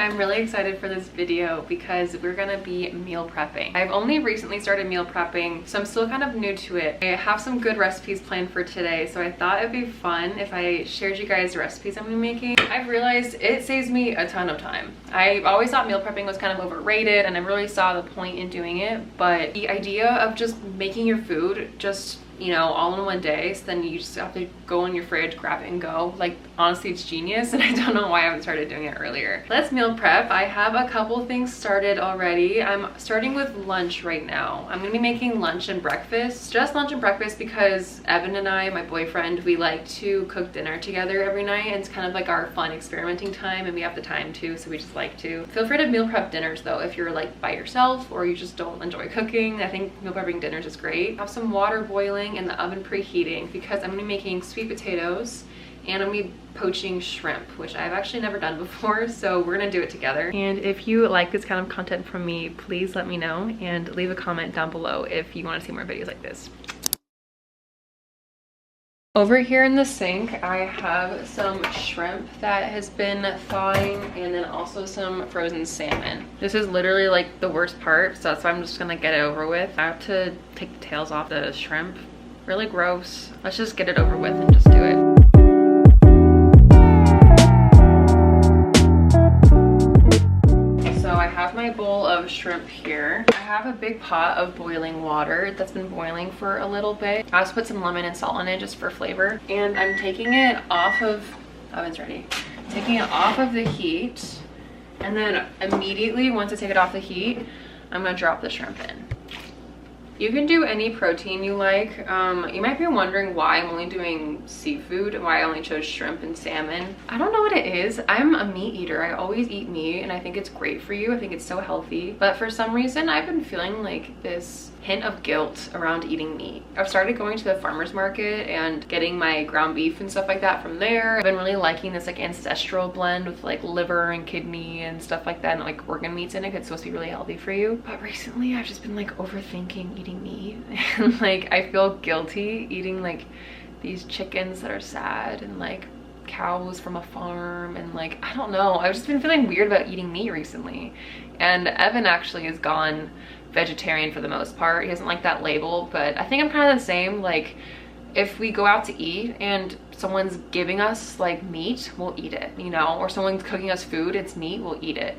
I'm really excited for this video because we're gonna be meal prepping. I've only recently started meal prepping, so I'm still kind of new to it. I have some good recipes planned for today, so I thought it'd be fun if I shared you guys the recipes I'm gonna be making. I've realized it saves me a ton of time. I always thought meal prepping was kind of overrated and I really saw the point in doing it, but the idea of just making your food just, you know, all in one day, so then you just have to go in your fridge, grab it and go. Like, honestly, it's genius, and I don't know why I haven't started doing it earlier. Let's meal prep. I have a couple things started already. I'm starting with lunch right now. I'm gonna be making lunch and breakfast. Just lunch and breakfast because Evan and I, my boyfriend, we like to cook dinner together every night, and it's kind of like our fun experimenting time, and we have the time too, so we just like to. Feel free to meal prep dinners though if you're like by yourself or you just don't enjoy cooking. I think meal prepping dinners is great. Have some water boiling in the oven preheating because I'm gonna be making sweet potatoes and I'm gonna be poaching shrimp, which I've actually never done before, so we're gonna do it together. And if you like this kind of content from me, please let me know and leave a comment down below if you want to see more videos like this. Over here in the sink, I have some shrimp that has been thawing and then also some frozen salmon. This is literally like the worst part, so that's why I'm just gonna get it over with. I have to take the tails off the shrimp. Really gross. Let's just get it over with and just do it. So I have my bowl of shrimp here. I have a big pot of boiling water that's been boiling for a little bit. I also put some lemon and salt in it just for flavor. And I'm taking it off of, oven's ready. Taking it off of the heat. And then immediately, once I take it off the heat, I'm gonna drop the shrimp in. You can do any protein you like. You might be wondering why I'm only doing seafood and why I only chose shrimp and salmon. I don't know what it is. I'm a meat eater. I always eat meat and I think it's great for you. I think it's so healthy. But for some reason, I've been feeling like this hint of guilt around eating meat. I've started going to the farmer's market and getting my ground beef and stuff like that from there. I've been really liking this like ancestral blend with like liver and kidney and stuff like that, and like organ meats in it. It's supposed to be really healthy for you. But recently I've just been like overthinking eating meat and like I feel guilty eating like these chickens that are sad and like cows from a farm, and like I don't know, I've just been feeling weird about eating meat recently. And Evan actually has gone vegetarian for the most part. He doesn't like that label, but I think I'm kind of the same. Like if we go out to eat and someone's giving us like meat, we'll eat it, you know, or someone's cooking us food, it's meat, we'll eat it.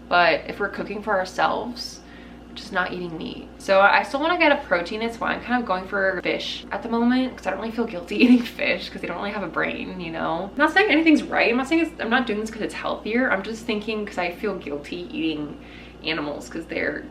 But if we're cooking for ourselves, just not eating meat. So I still want to get a protein. It's why I'm kind of going for fish at the moment, because I don't really feel guilty eating fish because they don't really have a brain, you know. I'm not saying anything's right. I'm not saying I'm not doing this because it's healthier. I'm just thinking because I feel guilty eating animals because they're,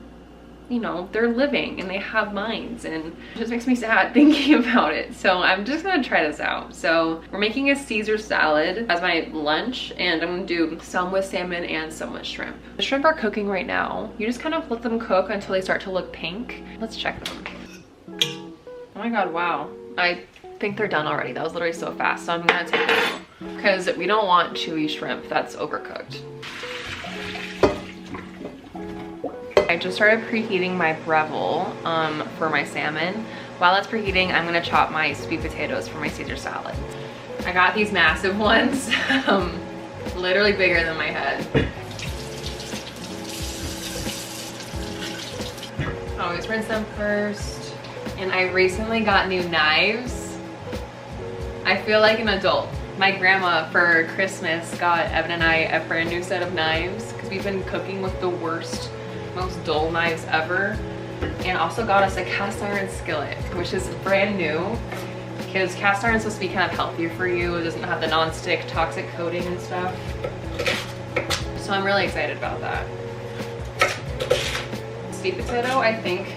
you know, they're living and they have minds, and it just makes me sad thinking about it. So I'm just gonna try this out. So we're making a Caesar salad as my lunch, and I'm gonna do some with salmon and some with shrimp. The shrimp are cooking right now. You just kind of let them cook until they start to look pink. Let's check them. Oh my god, wow. I think they're done already. That was literally so fast. So I'm gonna take them out because we don't want chewy shrimp that's overcooked. I just started preheating my Breville for my salmon. While that's preheating, I'm gonna chop my sweet potatoes for my Caesar salad. I got these massive ones, literally bigger than my head. Always rinse them first. And I recently got new knives. I feel like an adult. My grandma for Christmas got Evan and I a brand new set of knives because we've been cooking with the worst, most dull knives ever, and also got us a cast iron skillet, which is brand new because cast iron is supposed to be kind of healthier for you. It doesn't have the non-stick toxic coating and stuff, so I'm really excited about that. Sweet potato, I think,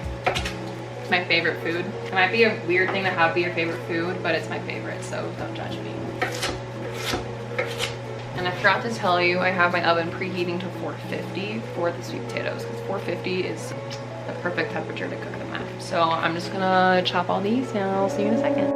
is my favorite food. It might be a weird thing to have be your favorite food, but it's my favorite, so don't judge me. And I forgot to tell you, I have my oven preheating to 450 for the sweet potatoes, because 450 is the perfect temperature to cook them at. So I'm just gonna chop all these and I'll see you in a second.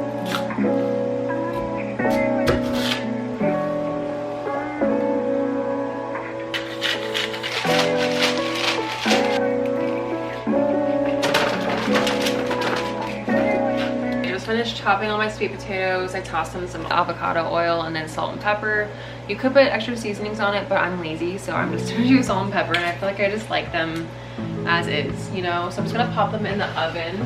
I just finished topping on my sweet potatoes. I tossed them some avocado oil and then salt and pepper. You could put extra seasonings on it, but I'm lazy, so I'm just gonna do salt and pepper, and I feel like I just like them as is, you know? So I'm just gonna pop them in the oven.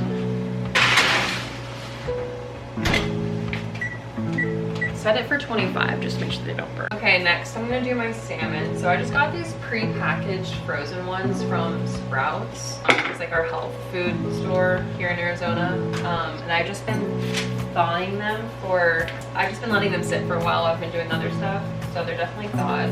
Set it for 25, just to make sure they don't burn. Okay, next I'm gonna do my salmon. So I just got these pre-packaged frozen ones from Sprouts. It's like our health food store here in Arizona. And I've just been thawing them I've just been letting them sit for a while. I've been doing other stuff, so they're definitely thawed.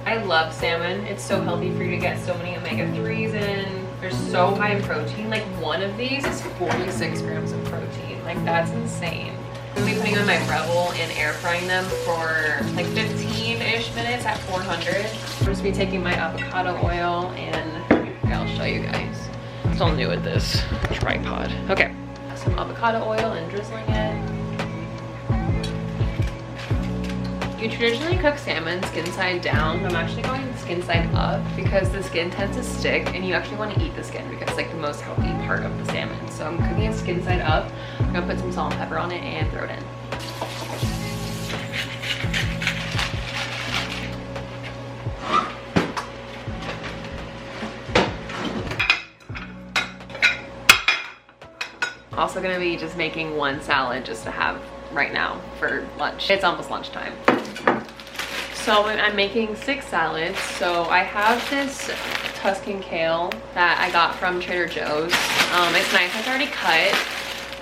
I love salmon. It's so healthy for you to get so many omega-3s in. They're so high in protein. Like one of these is 46 grams of protein. Like that's insane. I'm gonna be putting on my Rebel and air frying them for like 15-ish minutes at 400. I'm just gonna be taking my avocado oil and I'll show you guys. Still new with this tripod. Okay, some avocado oil and drizzling it. You traditionally cook salmon skin side down, but I'm actually going skin side up because the skin tends to stick and you actually want to eat the skin because it's like the most healthy part of the salmon. So I'm cooking it skin side up. I'm gonna put some salt and pepper on it and throw it in. Also gonna be just making one salad just to have right now for lunch. It's almost lunchtime. So I'm making 6 salads. So I have this Tuscan kale that I got from Trader Joe's. It's nice, it's already cut.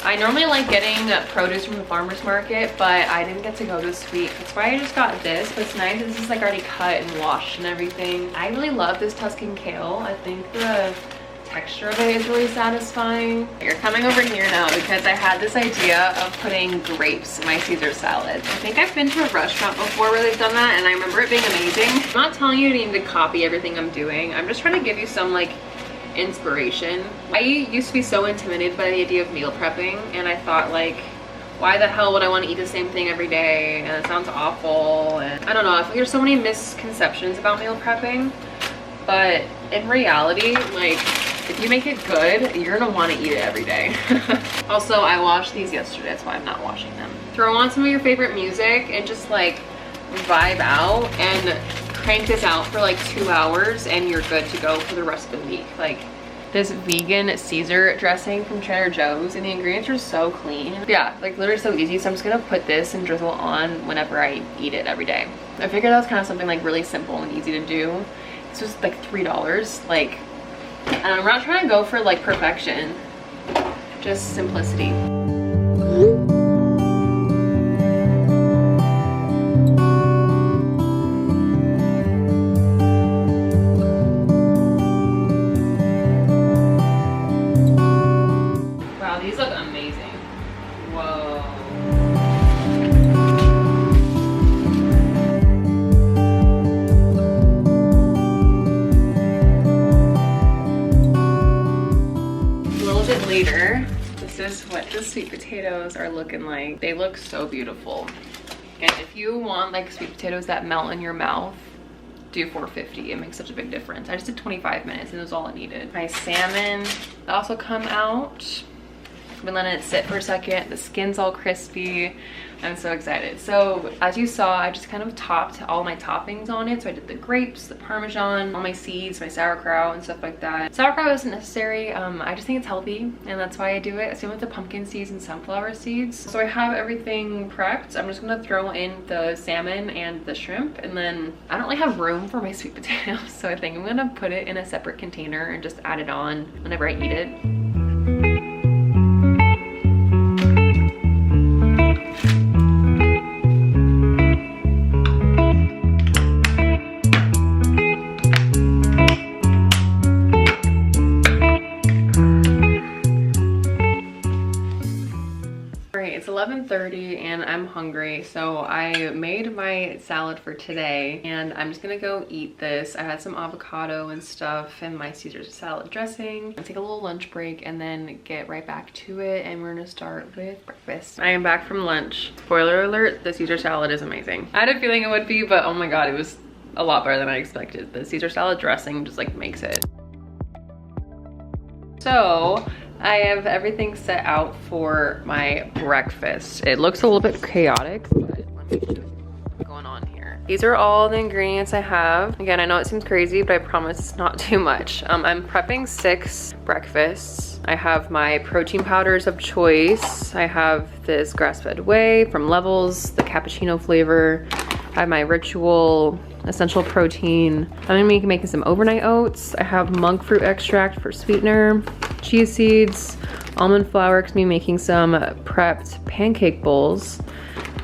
I normally like getting produce from the farmer's market, but I didn't get to go this week. That's why I just got this, but it's nice. This is like already cut and washed and everything. I really love this Tuscan kale. I think the texture of it is really satisfying. You're coming over here now because I had this idea of putting grapes in my Caesar salad. I think I've been to a restaurant before where they've done that and I remember it being amazing. I'm not telling you to need to copy everything I'm doing. I'm just trying to give you some like inspiration. I used to be so intimidated by the idea of meal prepping and I thought like, why the hell would I want to eat the same thing every day? And it sounds awful. And I don't know, I feel like there's so many misconceptions about meal prepping, but in reality, like, if you make it good, you're gonna want to eat it every day. Also, I washed these yesterday, that's why I'm not washing them. Throw on some of your favorite music and just like vibe out and crank this out for like 2 hours and you're good to go for the rest of the week. Like this vegan Caesar dressing from Trader Joe's and the ingredients are so clean. Yeah, like literally so easy. So I'm just gonna put this and drizzle on whenever I eat it every day. I figured that was kind of something like really simple and easy to do. It's just like $3, like, and I'm not trying to go for like perfection, just simplicity. Wow, these look amazing. Whoa. Later, this is what the sweet potatoes are looking like. They look so beautiful. And if you want like sweet potatoes that melt in your mouth, do 450. It makes such a big difference. I just did 25 minutes and it was all I needed. My salmon also come out. I've been letting it sit for a second. The skin's all crispy. I'm so excited. So as you saw, I just kind of topped all my toppings on it. So I did the grapes, the Parmesan, all my seeds, my sauerkraut and stuff like that. Sauerkraut isn't necessary. I just think it's healthy and that's why I do it. Same with the pumpkin seeds and sunflower seeds. So I have everything prepped. I'm just gonna throw in the salmon and the shrimp, and then I don't really have room for my sweet potatoes. So I think I'm gonna put it in a separate container and just add it on whenever I eat it. It's 11:30 and I'm hungry, so I made my salad for today and I'm just gonna go eat this. I had some avocado and stuff and my Caesar salad dressing. I'll take a little lunch break and then get right back to it, and we're gonna start with breakfast. I am back from lunch. Spoiler alert, the Caesar salad is amazing. I had a feeling it would be, but oh my god, it was a lot better than I expected. The Caesar salad dressing just like makes it. So I have everything set out for my breakfast. It looks a little bit chaotic, but let me show you what's going on here. These are all the ingredients I have. Again, I know it seems crazy, but I promise it's not too much. I'm prepping 6 breakfasts. I have my protein powders of choice. I have this grass-fed whey from Levels, the cappuccino flavor. I have my Ritual essential protein. I'm gonna be making some overnight oats. I have monk fruit extract for sweetener, chia seeds, almond flour, cause I'm making some prepped pancake bowls.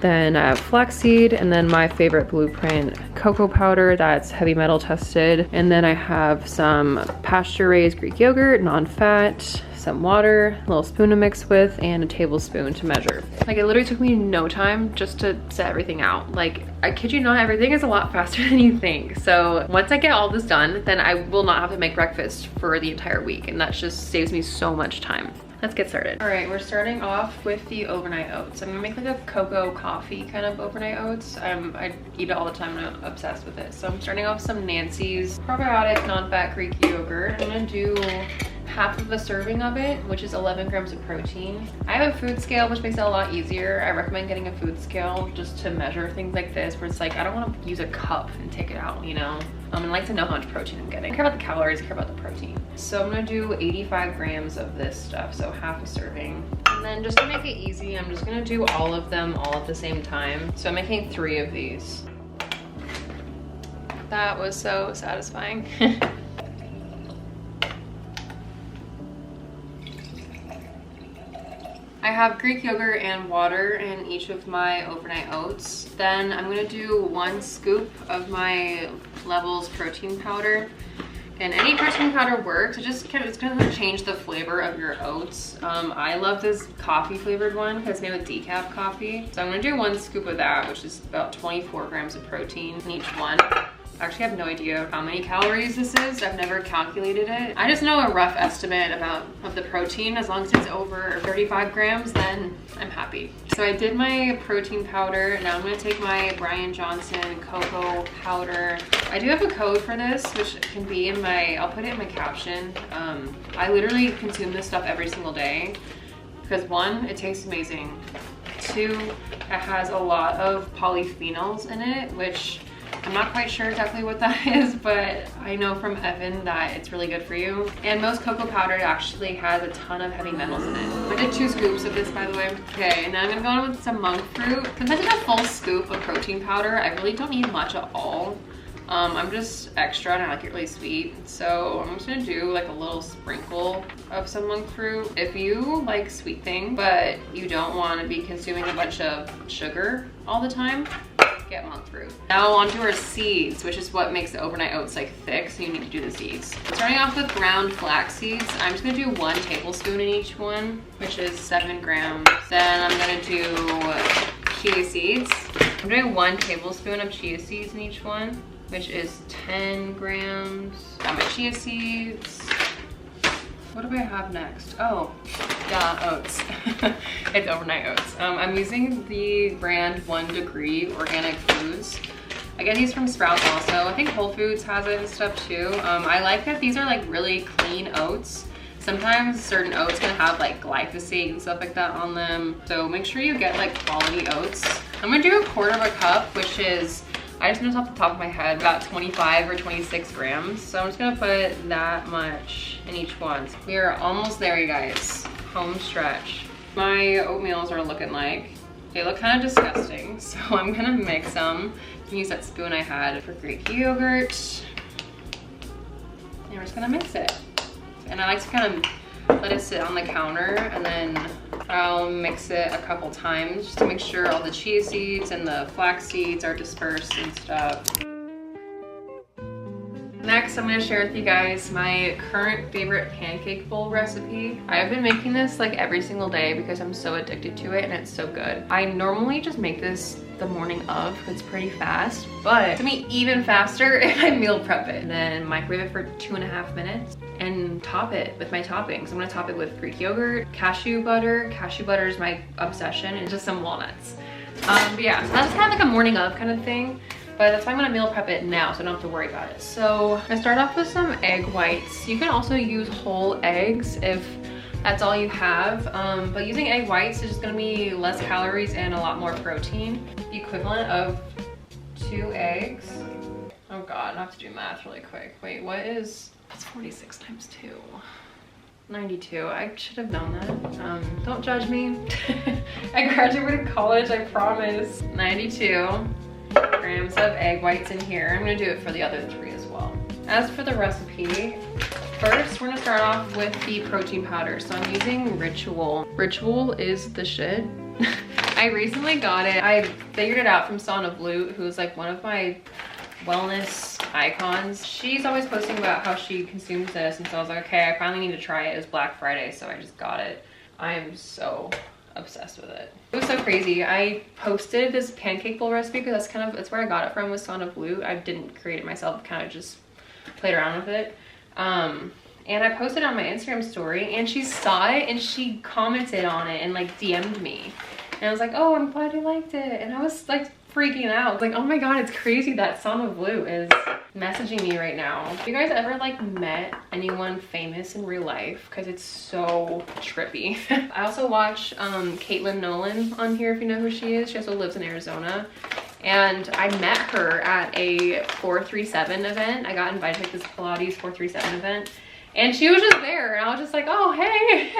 Then I have flaxseed, and then my favorite Blueprint cocoa powder that's heavy metal tested. And then I have some pasture raised Greek yogurt, non-fat, some water, a little spoon to mix with, and a tablespoon to measure. Like, it literally took me no time just to set everything out. Like, I kid you not, everything is a lot faster than you think. So once I get all this done, then I will not have to make breakfast for the entire week, and that just saves me so much time. Let's get started. All right, we're starting off with the overnight oats. I'm gonna make like a cocoa coffee kind of overnight oats. I eat it all the time and I'm obsessed with it. So I'm starting off with some Nancy's probiotic non-fat Greek yogurt. I'm gonna do half of a serving of it, which is 11 grams of protein. I have a food scale, which makes it a lot easier. I recommend getting a food scale just to measure things like this, where it's like, I don't want to use a cup and take it out, you know? And I like to know how much protein I'm getting. I care about the calories, I care about the protein. So I'm gonna do 85 grams of this stuff, so half a serving. And then just to make it easy, I'm just gonna do all of them all at the same time. So I'm making 3 of these. That was so satisfying. I have Greek yogurt and water in each of my overnight oats. Then I'm gonna do 1 scoop of my Levels protein powder. And any protein powder works. It's gonna change the flavor of your oats. I love this coffee flavored one because it's made with decaf coffee. So I'm gonna do 1 scoop of that, which is about 24 grams of protein in each one. I actually have no idea how many calories this is. I've never calculated it. I just know a rough estimate of the protein. As long as it's over 35 grams, then I'm happy. So I did my protein powder. Now I'm gonna take my Brian Johnson cocoa powder. I do have a code for this, which can be in I'll put it in my caption. I literally consume this stuff every single day because 1, it tastes amazing. 2, it has a lot of polyphenols in it, which I'm not quite sure exactly what that is, but I know from Evan that it's really good for you. And most cocoa powder actually has a ton of heavy metals in it. I did 2 scoops of this, by the way. Okay, and now I'm gonna go in with some monk fruit. Since I did a full scoop of protein powder, I really don't need much at all. I'm just extra and I like it really sweet. So I'm just gonna do like a little sprinkle of some monk fruit. If you like sweet things, but you don't wanna be consuming a bunch of sugar all the time, get monk fruit. Now onto our seeds, which is what makes the overnight oats like thick, so you need to do the seeds. Starting off with ground flax seeds, I'm just gonna do 1 tablespoon in each one, which is 7 grams. Then I'm gonna do chia seeds. I'm doing 1 tablespoon of chia seeds in each one, which is 10 grams. Got my chia seeds. What do I have next? Oh, yeah, oats. It's overnight oats. I'm using the brand 1 Degree Organic Foods. I get these from Sprouts also. I think Whole Foods has it and stuff too. I like that these are like really clean oats. Sometimes certain oats can have like glyphosate and stuff like that on them. So make sure you get like quality oats. I'm gonna do 1/4 cup, which is, I just know off the top of my head, about 25 or 26 grams. So I'm just gonna put that much in each one. We are almost there, you guys. Home stretch. My oatmeals are looking like, they look kind of disgusting. So I'm gonna mix them. I'm gonna use that spoon I had for Greek yogurt. And we're just gonna mix it. And I like to kind of let it sit on the counter, and then I'll mix it a couple times just to make sure all the chia seeds and the flax seeds are dispersed and stuff. Next, I'm gonna share with you guys my current favorite pancake bowl recipe. I have been making this like every single day because I'm so addicted to it and it's so good. I normally just make this the morning of because it's pretty fast, but it's gonna be even faster if I meal prep it. And then microwave it for 2.5 minutes and top it with my toppings. I'm gonna top it with Greek yogurt, cashew butter. Cashew butter is my obsession, and just some walnuts. But yeah, so that's kind of like a morning of kind of thing. But that's why I'm gonna meal prep it now, so I don't have to worry about it. So I start off with some egg whites. You can also use whole eggs if that's all you have. But using egg whites is just gonna be less calories and a lot more protein. The equivalent of 2 eggs. Oh God, I have to do math really quick. Wait, what's 46 times 2? 92. I should have known that. Don't judge me. I graduated college, I promise. 92 grams of egg whites in here. I'm gonna do it for the other 3 as well. As for the recipe, first we're gonna start off with the protein powder. So I'm using Ritual. Ritual is the shit. I recently got it. I figured it out from Son of Loot, who's like one of my wellness icons. She's always posting about how she consumes this, and so I was like, okay, I finally need to try it. It was Black Friday, so I just got it. I am so obsessed with it. It was so crazy. I posted this pancake bowl recipe because that's where I got it from, was Son of Loot. I didn't create it myself, kind of just played around with it. And I posted it on my Instagram story, and she saw it and she commented on it and like DM'd me. And I was like, oh, I'm glad you liked it. And I was like freaking out. I was like, oh my God, it's crazy that Son of Loot is messaging me right now. Have you guys ever like met anyone famous in real life? Because it's so trippy. I also watch Caitlin Nolan on here, if you know who she is. She also lives in Arizona. And I met her at a 437 event. I got invited to this Pilates 437 event. And she was just there, and I was just like, oh, hey.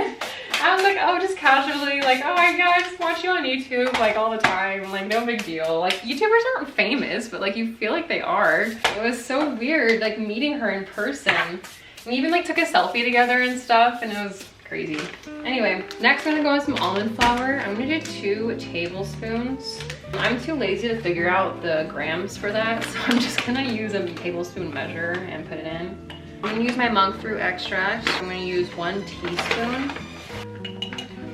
I was like, oh, just casually, like, oh my God, I just watch you on YouTube, like, all the time. Like, no big deal. Like, YouTubers aren't famous, but, like, you feel like they are. It was so weird, like, meeting her in person. We even, like, took a selfie together and stuff, and it was crazy. Anyway, next I'm gonna go with some almond flour. I'm gonna do 2 tablespoons. I'm too lazy to figure out the grams for that, so I'm just gonna use a tablespoon measure and put it in. I'm gonna use my monk fruit extract. I'm gonna use 1 teaspoon.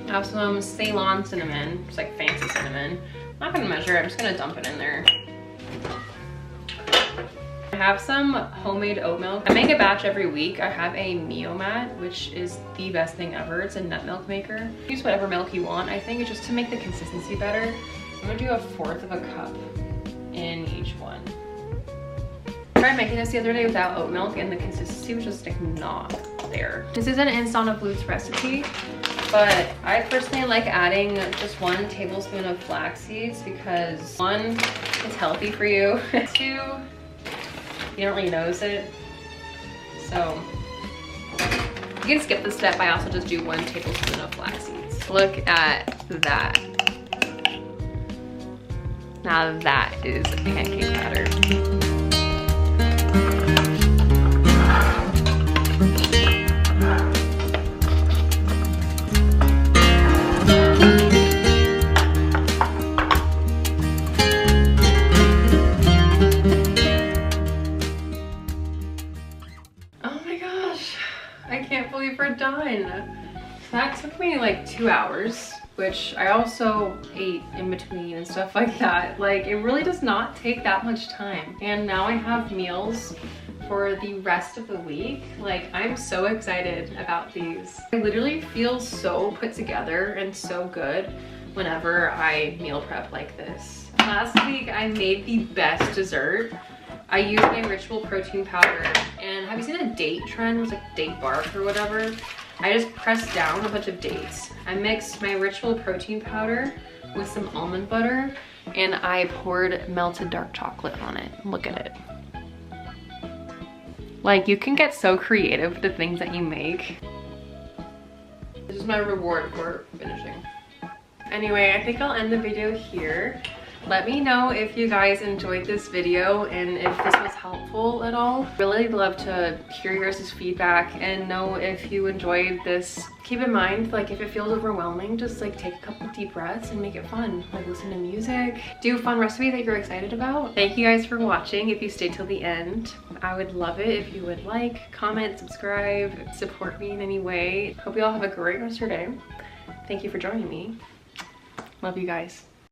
I have some Ceylon cinnamon, just like fancy cinnamon. I'm not gonna measure it, I'm just gonna dump it in there. I have some homemade oat milk. I make a batch every week. I have a Meomat, which is the best thing ever. It's a nut milk maker. Use whatever milk you want. I think it's just to make the consistency better. I'm gonna do 1/4 of a cup in each one. I tried making this the other day without oat milk, and the consistency was just like not there. This isn't in Son of Loot's recipe, but I personally like adding just 1 tablespoon of flax seeds because 1, it's healthy for you. 2, you don't really notice it. So you can skip this step. I also just do 1 tablespoon of flax seeds. Look at that. Now that is a pancake batter. We're done. That took me like 2 hours, which I also ate in between and stuff like that. Like, it really does not take that much time. And now I have meals for the rest of the week. Like, I'm so excited about these. I literally feel so put together and so good whenever I meal prep like this. Last week I made the best dessert. I used my Ritual protein powder, and have you seen a date trend? It was like date bark or whatever. I just pressed down a bunch of dates. I mixed my Ritual protein powder with some almond butter, and I poured melted dark chocolate on it. Look at it. Like, you can get so creative with the things that you make. This is my reward for finishing. Anyway, I think I'll end the video here. Let me know if you guys enjoyed this video and if this was helpful at all. Really love to hear your guys' feedback and know if you enjoyed this. Keep in mind, like, if it feels overwhelming, just like take a couple deep breaths and make it fun. Like, listen to music, do a fun recipe that you're excited about. Thank you guys for watching. If you stayed till the end, I would love it if you would like, comment, subscribe, support me in any way. Hope you all have a great rest of your day. Thank you for joining me. Love you guys.